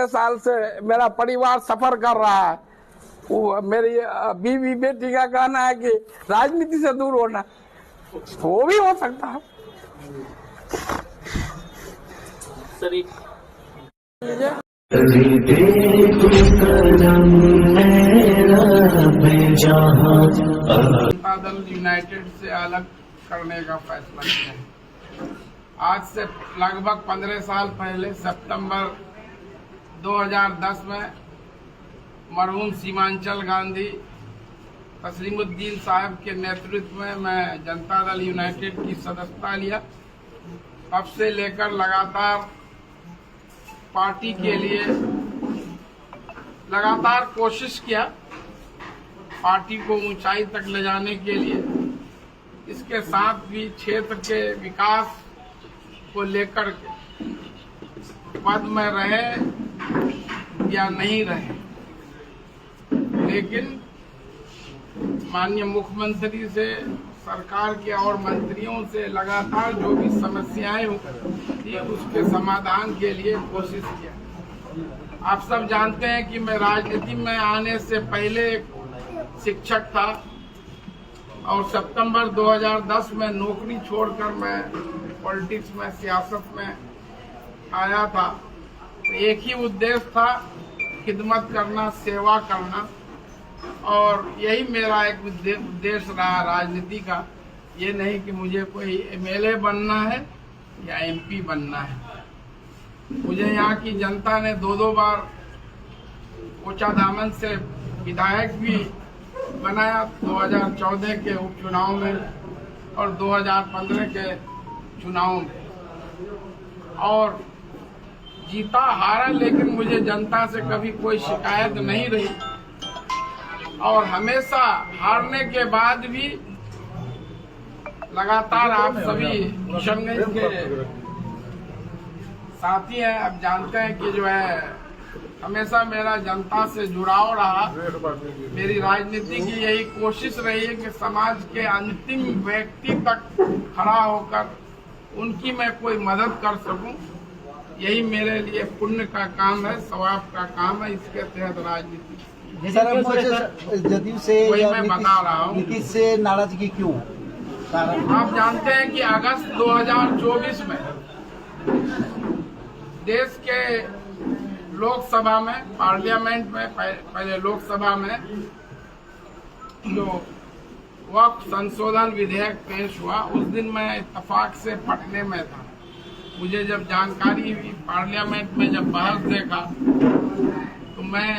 15 साल से मेरा परिवार सफर कर रहा है। वो मेरी बीवी बेटी का कहना है कि राजनीति से दूर होना, वो भी हो सकता है। जनता दल यूनाइटेड से अलग करने का फैसला किया। आज से लगभग 15 साल पहले सितंबर 2010 में मरहूम सीमांचल गांधी तस्लीमुद्दीन साहब के नेतृत्व में मैं जनता दल यूनाइटेड की सदस्यता लिया। तब से लेकर लगातार पार्टी के लिए लगातार कोशिश किया, पार्टी को ऊंचाई तक ले जाने के लिए। इसके साथ भी क्षेत्र के विकास को लेकर के पद में रहे या नहीं रहे, लेकिन माननीय मुख्यमंत्री से, सरकार के और मंत्रियों से लगातार जो भी समस्याएं थी उसके समाधान के लिए कोशिश किया। आप सब जानते हैं कि मैं राजनीति में आने से पहले शिक्षक था और सितंबर 2010 में नौकरी छोड़कर मैं पॉलिटिक्स में, सियासत में आया था। तो एक ही उद्देश्य था, खिदमत करना, सेवा करना, और यही मेरा एक उद्देश्य रहा राजनीति का। ये नहीं कि मुझे कोई एमएलए बनना है या एमपी बनना है। मुझे यहाँ की जनता ने दो बार कोचाधामन से विधायक भी बनाया, 2014 के उपचुनाव में और 2015 के चुनाव में, और जीता हारा, लेकिन मुझे जनता से कभी कोई शिकायत नहीं रही। और हमेशा हारने के बाद भी लगातार, आप सभी किशनगंज के साथी हैं, आप जानते हैं कि जो है हमेशा मेरा जनता से जुड़ाव रहा। मेरी राजनीति की यही कोशिश रही है कि समाज के अंतिम व्यक्ति तक खड़ा होकर उनकी मैं कोई मदद कर सकूं। यही मेरे लिए पुण्य का काम है, सवाब का काम है। इसके तहत राजनीति जदयू से मैं बता रहा हूँ। नीतीश से नाराजगी क्यों? आप जानते हैं कि अगस्त 2024 में देश के लोकसभा में, पार्लियामेंट में, पहले लोकसभा में जो वक्फ संशोधन विधेयक पेश हुआ, उस दिन मैं इत्तेफाक से पटने में था। मुझे जब जानकारी हुई, पार्लियामेंट में जब बहस देखा, तो मैं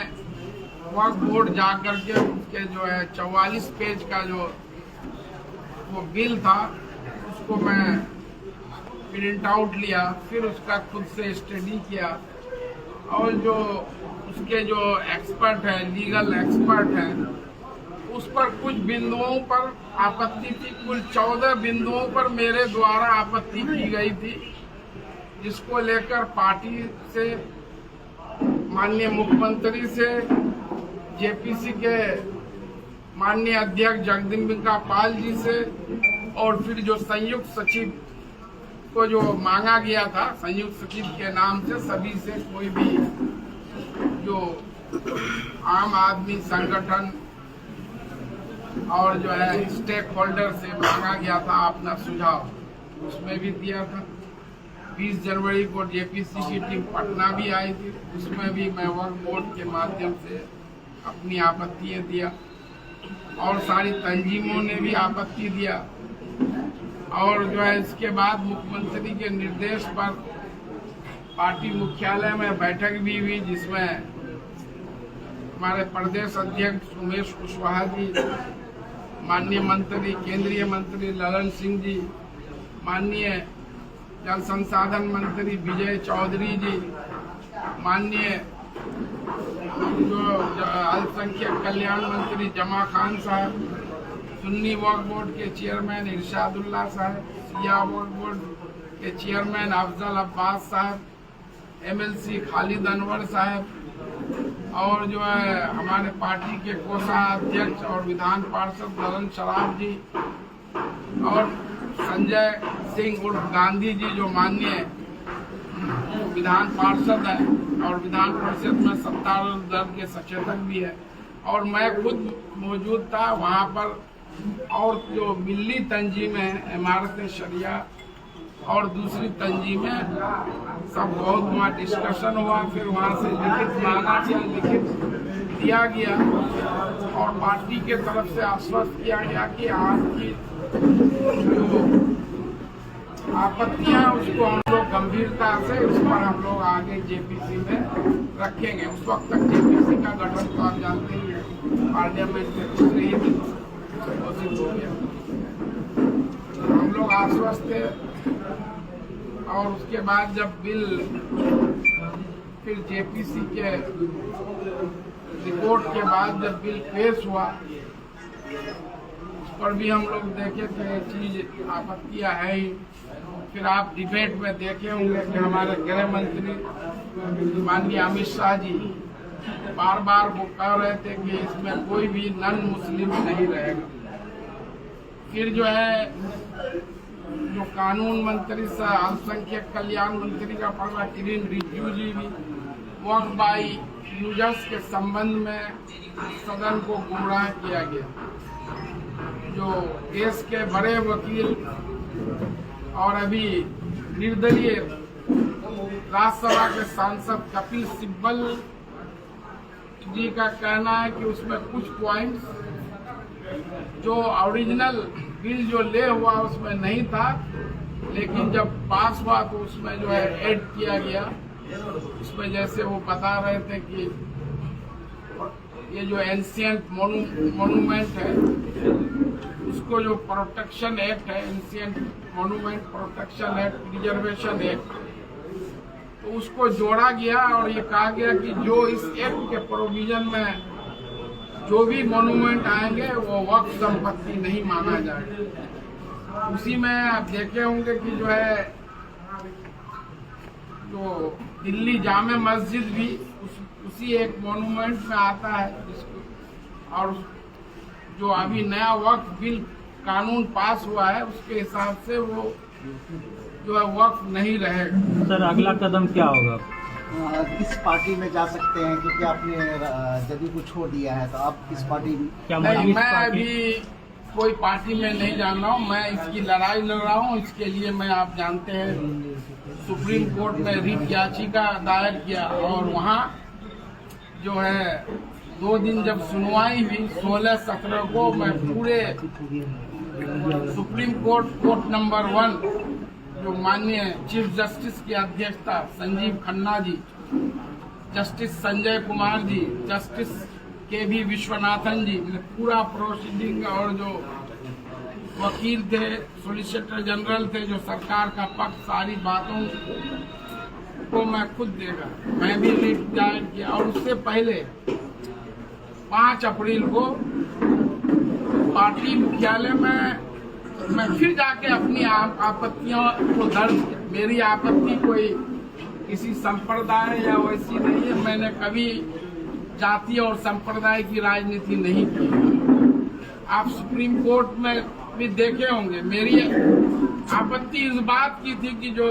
वक्फ बोर्ड जाकर के उसके जो है 44 पेज का जो वो बिल था, उसको मैं प्रिंट आउट लिया, फिर उसका खुद से स्टडी किया, और जो उसके जो एक्सपर्ट हैं, लीगल एक्सपर्ट हैं, उस पर कुछ बिंदुओं पर आपत्ति थी। कुल 14 बिंदुओं पर मेरे द्वारा आपत्ति की गई थी, जिसको लेकर पार्टी से, माननीय मुख्यमंत्री से, जेपीसी के माननीय अध्यक्ष जगदम्बिका पाल जी से, और फिर जो संयुक्त सचिव को जो मांगा गया था, संयुक्त सचिव के नाम से सभी से, कोई भी जो आम आदमी संगठन और जो है स्टेक होल्डर से मांगा गया था अपना सुझाव, उसमें भी दिया था। 20 जनवरी को जेपीसी की टीम पटना भी आई थी, उसमें भी मैं वक्फ बोर्ड के माध्यम से अपनी आपत्ति दिया, और सारी तंजीमों ने भी आपत्ति दिया। और जो है इसके बाद मुख्यमंत्री के निर्देश पर पार्टी मुख्यालय में बैठक भी हुई, जिसमें हमारे प्रदेश अध्यक्ष उमेश कुशवाहा जी, माननीय मंत्री, केंद्रीय मंत्री ललन सिंह जी, माननीय जल संसाधन मंत्री विजय चौधरी जी, माननीय जो अल्पसंख्यक कल्याण मंत्री जमा खान साहब, सुन्नी वक्फ बोर्ड के चेयरमैन इरशादुल्लाह साहब, सिया वक्फ बोर्ड के चेयरमैन अफजल अब्बास साहब, एमएलसी खालिद अनवर साहब, और जो है हमारे पार्टी के कोषाध्यक्ष और विधान पार्षद ललन शराफ जी, और संजय सिंह उर्फ गांधी जी, जो माननीय विधान पार्षद हैं, और विधान परिषद में सत्तारूढ़ दल के सचेतक भी है, और मैं खुद मौजूद था वहाँ पर। और जो मिल्ली तंजीमें हैं, इमारत शरिया और दूसरी तंजीमें, सब बहुत वहाँ डिस्कशन हुआ। फिर वहाँ से लिखित मांगा गया, लिखित दिया गया और पार्टी के तरफ से आश्वस्त किया गया कि आपकी जो आपत्तियां उसको हम लोग गंभीरता से उस पर हम लोग आगे जेपीसी में रखेंगे। उस वक्त तक जेपीसी का गठन तो आप जानते ही हैं, पार्लियामेंट में दूसरे ही दिन घोषित हो गया। हम लोग आश्वस्त थे और उसके बाद जब बिल फिर जेपीसी के रिपोर्ट के बाद जब बिल पेश हुआ, उस पर भी हम लोग देखे थे ये चीज आपत्तियां है ही। फिर आप डिबेट में देखे होंगे कि हमारे गृह मंत्री माननीय अमित शाह जी बार बार वो कह रहे थे कि इसमें कोई भी नॉन मुस्लिम नहीं रहेगा। फिर जो है जो कानून मंत्री से अल्पसंख्यक कल्याण मंत्री का पड़वा किरण रिजिजू जी भी वक्फ बाई यूजर्स के संबंध में सदन को गुमराह किया गया। जो देश के बड़े वकील और अभी निर्दलीय राज्यसभा के सांसद कपिल सिब्बल जी का कहना है कि उसमें कुछ पॉइंट्स जो ओरिजिनल बिल जो ले हुआ उसमें नहीं था, लेकिन जब पास हुआ तो उसमें जो है ऐड किया गया। उसमें जैसे वो बता रहे थे कि ये जो एंशिएंट मोनूमेंट है उसको जो प्रोटेक्शन एक्ट है, ancient monument protection act, reservation act, तो उसको जोड़ा गया और ये कहा गया कि जो इस एक्ट के प्रोविजन में जो भी मोनूमेंट आएंगे वो वक्फ संपत्ति नहीं माना जाएगा। उसी में आप देखे होंगे कि जो है जो दिल्ली जामे मस्जिद भी उसी एक मोनूमेंट में आता है, और जो अभी नया वक्फ बिल कानून पास हुआ है उसके हिसाब से वो जो है वक्फ नहीं रहेगा। सर अगला कदम क्या होगा? किस पार्टी में जा सकते हैं, क्योंकि आपने जदयू को छोड़ दिया है, तो आप किस पार्टी में? क्या नहीं, मैं अभी कोई पार्टी में नहीं जान रहा हूँ। मैं इसकी लड़ाई लड़ रहा हूँ। इसके लिए मैं, आप जानते हैं, सुप्रीम कोर्ट में रिट याचिका दायर किया और वहाँ जो है 2 दिन जब सुनवाई हुई 16-17 को, मैं पूरे सुप्रीम कोर्ट नंबर 1 जो माननीय चीफ जस्टिस की अध्यक्षता संजीव खन्ना जी, जस्टिस संजय कुमार जी, जस्टिस के.भी. विश्वनाथन जी, पूरा प्रोसीडिंग और जो वकील थे, सॉलिसिटर जनरल थे, जो सरकार का पक्ष, सारी बातों को मैं खुद देखा। मैं भी रिट दायर किया और उससे पहले 5 अप्रैल को पार्टी मुख्यालय में मैं फिर जाके अपनी आपत्तियों को दर्ज किया। मेरी आपत्ति कोई किसी संप्रदाय या वैसी नहीं है। मैंने कभी जाति और संप्रदाय की राजनीति नहीं की। आप सुप्रीम कोर्ट में भी देखे होंगे, मेरी आपत्ति इस बात की थी कि जो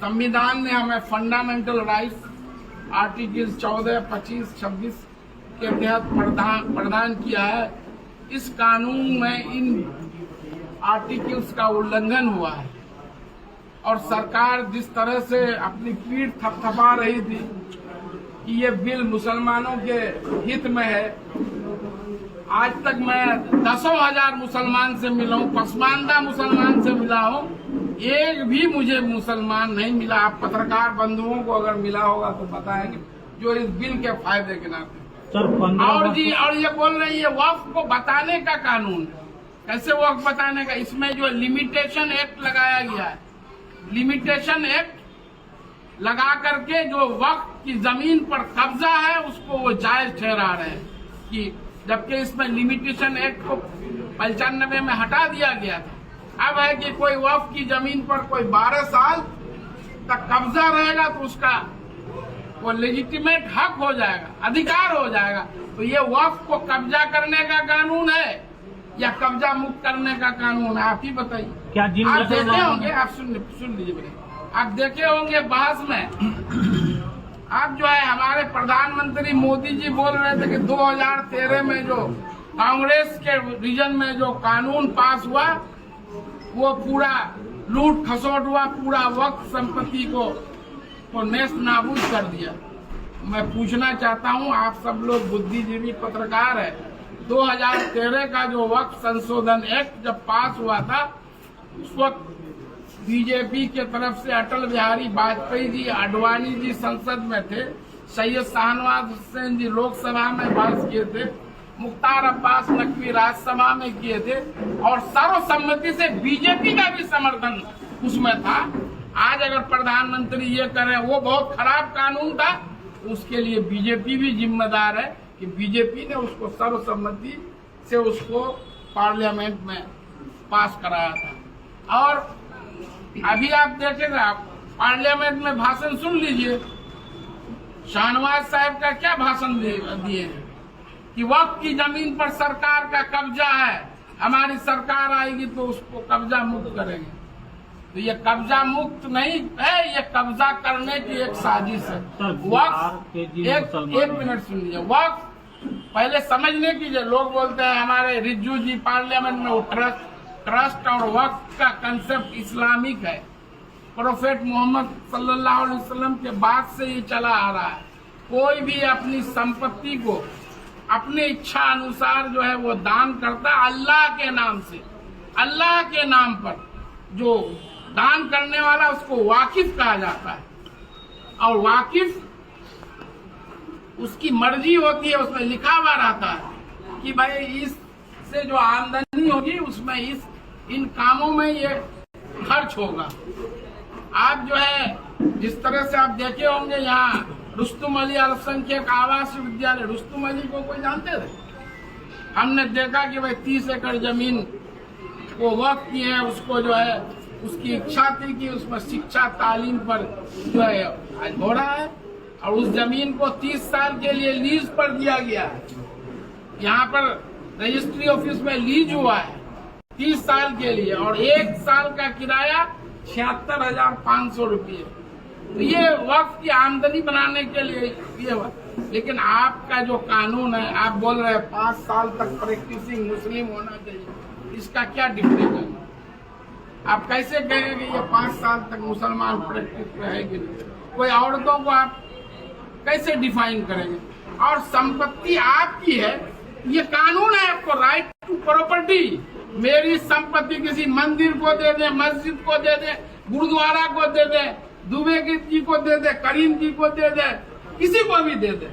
संविधान ने हमें फंडामेंटल राइट्स आर्टिकल 14, 25, 26 के तहत प्रदान किया है, इस कानून में इन आर्टिकल्स का उल्लंघन हुआ है। और सरकार जिस तरह से अपनी पीठ थपथपा रही थी कि ये बिल मुसलमानों के हित में है, आज तक मैं 10,000 मुसलमान से मिला हूँ, पसमानदा मुसलमान से मिला हूँ, एक भी मुझे मुसलमान नहीं मिला। आप पत्रकार बंधुओं को अगर मिला होगा तो बताएंगे, जो इस बिल के फायदे के नाते। और जी, और ये बोल रही है वक्फ को बताने का कानून है। कैसे वक्फ बताने का? इसमें जो लिमिटेशन एक्ट लगाया गया है, लिमिटेशन एक्ट लगा करके जो वक्फ की जमीन पर कब्जा है उसको वो जायज ठहरा रहे हैं, कि जबकि इसमें लिमिटेशन एक्ट को 95 में हटा दिया गया था। अब है कि कोई वक्फ की जमीन पर कोई 12 साल तक कब्जा रहेगा तो उसका वो लेजिटिमेट हक हो जाएगा, अधिकार हो जाएगा। तो ये वक्फ को कब्जा करने का कानून है या कब्जा मुक्त करने का कानून है? आप ही बताइए। क्या आप देखे होंगे, आप सुन लीजिए मेरे, आप देखे होंगे बहस में आप जो है हमारे प्रधानमंत्री मोदी जी बोल रहे थे कि 2013 में जो कांग्रेस के रीजन में जो कानून पास हुआ वो पूरा लूट खसोट हुआ, पूरा वक्त संपत्ति को नेस्त नाबूद कर दिया। मैं पूछना चाहता हूं, आप सब लोग बुद्धिजीवी पत्रकार है, 2013 का जो वक्त संशोधन एक्ट जब पास हुआ था उस वक्त बीजेपी के तरफ से अटल बिहारी वाजपेयी जी, आडवाणी जी संसद में थे, सैयद शाहनवाज हुसैन जी लोकसभा में बहस किए थे, मुख्तार अब्बास नकवी राज्यसभा में किए थे और सर्वसम्मति से बीजेपी का भी समर्थन उसमें था। आज अगर प्रधानमंत्री ये करे वो बहुत खराब कानून था, उसके लिए बीजेपी भी जिम्मेदार है कि बीजेपी ने उसको सर्वसम्मति से उसको पार्लियामेंट में पास कराया था। और अभी आप देखेगा पार्लियामेंट में भाषण सुन लीजिए, शाहनवाज साहब का क्या भाषण दिए हैं कि वक्त की जमीन पर सरकार का कब्जा है, हमारी सरकार आएगी तो उसको कब्जा मुक्त करेंगे। तो ये कब्जा मुक्त नहीं है, ये कब्जा करने की एक साजिश है। वक्त एक मिनट सुन लीजिए, वक्त पहले समझने की जो लोग बोलते हैं हमारे रिज्जू जी पार्लियामेंट में वो ट्रस्ट और वक्त का कंसेप्ट इस्लामिक है, प्रोफेट मोहम्मद सल्लल्लाहु अलैहि वसल्लम के बाद से ये चला आ रहा है। कोई भी अपनी संपत्ति को अपनी इच्छा अनुसार जो है वो दान करता है अल्लाह के नाम से, अल्लाह के नाम पर जो दान करने वाला उसको वाकिफ कहा जाता है। और वाकिफ उसकी मर्जी होती है, उसमें लिखा हुआ रहता है कि भाई इससे जो आमदनी होगी उसमें इन कामों में ये खर्च होगा। आप जो है जिस तरह से आप देखे होंगे यहाँ रुस्तुम अली अल्पसंख्यक आवासीय विद्यालय, रुस्तुम अली को कोई जानते थे? हमने देखा कि भाई 30 एकड़ जमीन वो वक्त की है, उसको जो है उसकी इच्छा थी कि उसमें शिक्षा तालीम पर जो है आज हो रहा है और उस जमीन को 30 साल के लिए लीज पर दिया गया है। यहाँ पर रजिस्ट्री ऑफिस में लीज हुआ है 30 साल के लिए और 1 साल का किराया 76,500 रुपये। तो ये वक्त की आमदनी बनाने के लिए ये हुआ। लेकिन आपका जो कानून है, आप बोल रहे हैं 5 साल तक प्रैक्टिसिंग मुस्लिम होना चाहिए, इसका क्या डिफरेंस है? आप कैसे कहेंगे ये 5 साल तक मुसलमान प्रैक्टिस रहेगी? कोई औरतों को आप कैसे डिफाइन करेंगे? और संपत्ति आपकी है, ये कानून है, आपको राइट टू प्रॉपर्टी। मेरी संपत्ति किसी मंदिर को दे दे, मस्जिद को दे दे, गुरुद्वारा को दे दे, दुबे जी को दे दे, करीम जी को दे दे, किसी को भी दे दे,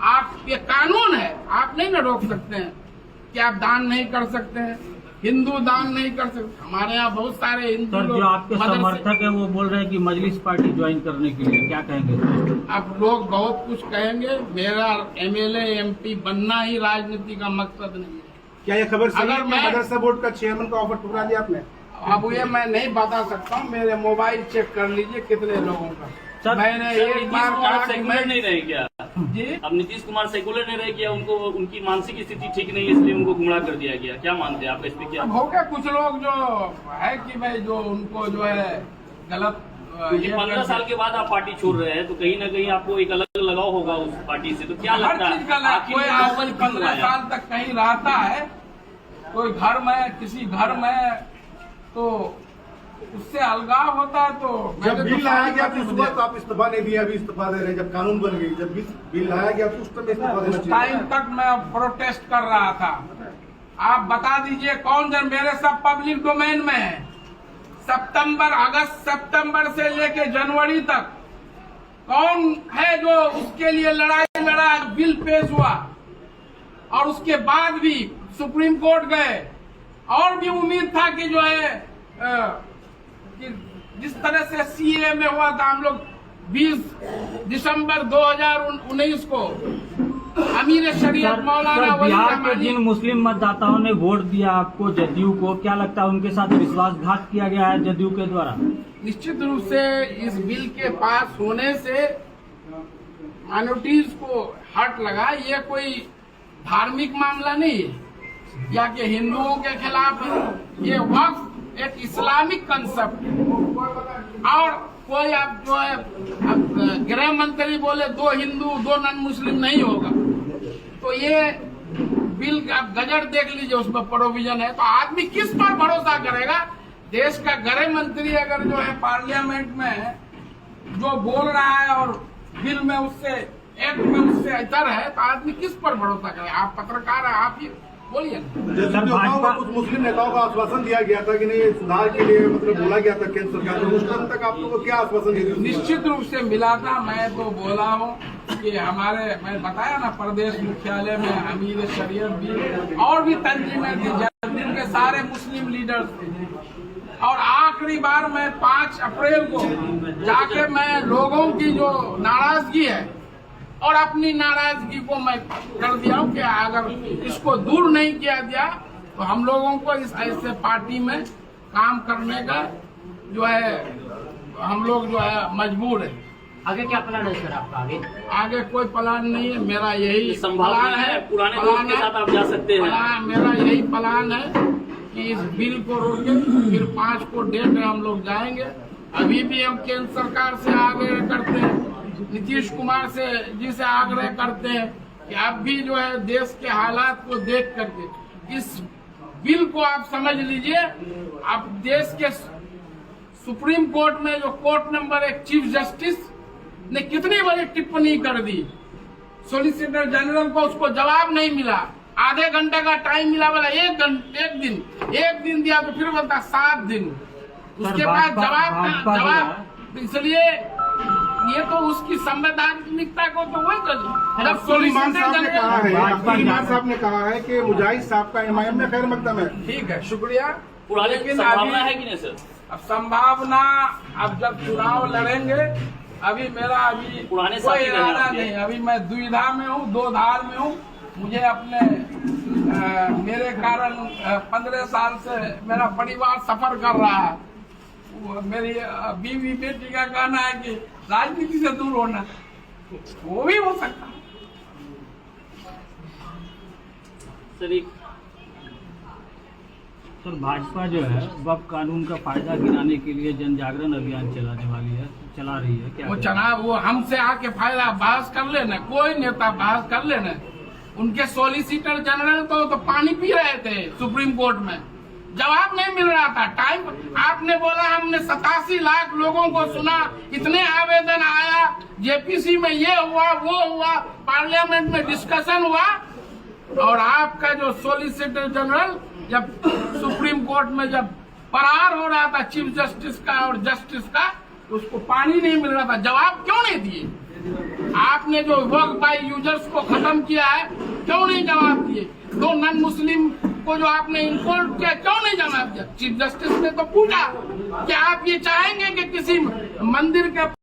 आप ये कानून है, आप नहीं ना रोक सकते हैं कि आप दान नहीं कर सकते हैं, हिंदू दान नहीं कर सकते। हमारे यहाँ बहुत सारे हिंदू जो आपके समर्थक है वो बोल रहे हैं कि मजलिस पार्टी ज्वाइन करने के लिए, क्या कहेंगे? आप लोग बहुत कुछ कहेंगे, मेरा MLA MP बनना ही राजनीति का मकसद नहीं है। क्या ये खबर सही है अगर कि मैं मदरसा बोर्ड का चेयरमैन का ऑफर ठुकरा दिया आपने? अब ये मैं नहीं बता सकता हूँ, मेरे मोबाइल चेक कर लीजिए कितने लोगों का। मैंने एक बार कहा कि मैं नहीं रह गया जी, अब नीतीश कुमार सेकुलर नहीं रह गया, उनको उनकी मानसिक स्थिति ठीक नहीं है इसलिए उनको गुमराह कर दिया गया। क्या मानते हैं आप इस पे? क्या अब हो गया कुछ लोग जो है कि भाई जो उनको जो है गलत ये 15 साल के बाद आप पार्टी छोड़ रहे हैं तो कहीं ना कहीं आपको एक अलग लगाव होगा उस पार्टी से, तो क्या हर लगता चीज का है आखिर कोई ये आज नौबत क्यों 15 आया? साल तक कहीं रहता है, कोई घर में किसी घर में तो उससे अलगाव होता है। तो जब बिल लाया गया तो उस वक्त आप इस्तीफा नहीं दिया, अभी इस्तीफा दे रहे हैं। जब कानून बन गई, जब बिल लाया गया तो उस समय इस्तीफा देना उस चाहिए। टाइम तक मैं प्रोटेस्ट कर रहा था। आप बता दीजिए कौन जन, मेरे सब पब्लिक डोमेन में है। अगस्त सितंबर से लेके जनवरी तक कौन है जो उसके लिए लड़ाई लड़ा, बिल पेश हुआ और उसके बाद भी सुप्रीम कोर्ट गए और भी उम्मीद था कि जो है कि जिस तरह से CAA में हुआ था, हम लोग 20 दिसंबर 2019 को अमीर शरीयत मौलाना वली बिहार के रहमानी, जिन मुस्लिम मतदाताओं ने वोट दिया आपको, जदयू को, क्या लगता है उनके साथ विश्वासघात किया गया है जदयू के द्वारा? निश्चित रूप से इस बिल के पास होने से माइनॉरिटीज को हर्ट लगा। ये कोई धार्मिक मामला नहीं है या कि हिंदुओं के खिलाफ है। ये वक्फ एक इस्लामिक कंसेप्ट है और कोई आप जो है अब गृह मंत्री बोले 2 हिंदू 2 नॉन मुस्लिम नहीं होगा, तो ये बिल आप गजट देख लीजिए, उसमें प्रोविजन है। तो आदमी किस पर भरोसा करेगा? देश का गृह मंत्री अगर जो है पार्लियामेंट में जो बोल रहा है और बिल में उससे एक्ट में उससे इतर है, तो आदमी किस पर भरोसा करे? आप पत्रकार हैं, आप ही बोलिए। कुछ मुस्लिम नेताओं का आश्वासन दिया गया था कि नहीं सुधार के लिए, मतलब बोला गया था केंद्र सरकार को, उस टाइम तक आप लोगों को क्या आश्वासन दिया? निश्चित रूप से मिला था। मैं तो बोला हूँ कि मैं बताया ना, प्रदेश मुख्यालय में अमीर शरीयत भी और भी तंजीमें थी, जिनके सारे मुस्लिम लीडर्स थे। और आखिरी बार मैं 5 अप्रैल को जाके मैं लोगों की जो नाराजगी है और अपनी नाराजगी को मैं कर दिया हूँ कि अगर इसको दूर नहीं किया गया तो हम लोगों को इस ऐसे पार्टी में काम करने का जो है हम लोग जो है मजबूर है। आगे क्या प्लान है सर आपका? आगे कोई प्लान नहीं है, मेरा यही संभावना प्लान है। पुराने दोस्त के साथ आप जा सकते हैं। मेरा यही प्लान है कि इस बिल को रोके, फिर 5 को डेट हम लोग जाएंगे। अभी भी हम केंद्र सरकार से आग्रह करते हैं, नीतीश कुमार जी से आग्रह करते हैं कि अब भी जो है देश के हालात को देख करके इस बिल को आप समझ लीजिए। आप देश के सुप्रीम कोर्ट में जो कोर्ट नंबर 1 चीफ जस्टिस ने कितनी बड़ी टिप्पणी कर दी, सॉलिसिटर जनरल को उसको जवाब नहीं मिला, आधे घंटे का टाइम मिला, बोला एक दिन दिया, तो फिर बोलता 7 दिन, उसके बाद जवाब। इसलिए ये तो उसकी संवैधानिकता को तो वही कर। साहब ने कहा है कि मुजाहिद साहब का MIM में खैर मकदम है। ठीक है, शुक्रिया। लेकिन संभावना है कि नहीं सर? अब संभावना, अब जब चुनाव लड़ेंगे, अभी मेरा पुराने कोई इरादा नहीं। अभी मैं दुविधा में हूँ, 2 धार में हूँ। मुझे अपने मेरे कारण 15 साल से मेरा परिवार सफर कर रहा है। मेरी बीवी बेटी का कहना है कि राजनीति से दूर होना, वो भी हो सकता है। सर भाजपा जो है वक्फ कानून का फायदा गिराने के लिए जन जागरण अभियान चला रही है क्या? वो हमसे आके फायदा बहस कर लेना, कोई नेता बहस कर लेना। उनके सॉलिसिटर जनरल तो पानी पी रहे थे सुप्रीम कोर्ट में, जवाब नहीं मिल रहा था। टाइम आपने बोला हमने 87 लाख लोगों को सुना, इतने आवेदन आया, जेपीसी में ये हुआ वो हुआ, पार्लियामेंट में डिस्कशन हुआ, और आपका जो सॉलिसिटर जनरल जब सुप्रीम कोर्ट में जब फरार हो रहा था चीफ जस्टिस का और जस्टिस का, तो उसको पानी नहीं मिल रहा था। जवाब क्यों नहीं दिए? आपने जो वक्फ बाय यूजर्स को खत्म किया है, क्यों नहीं जवाब दिए? 2 नॉन मुस्लिम को जो आपने इंपोर्ट किया, क्यों नहीं जवाब दिया? चीफ जस्टिस ने तो पूछा कि आप ये चाहेंगे कि किसी मंदिर के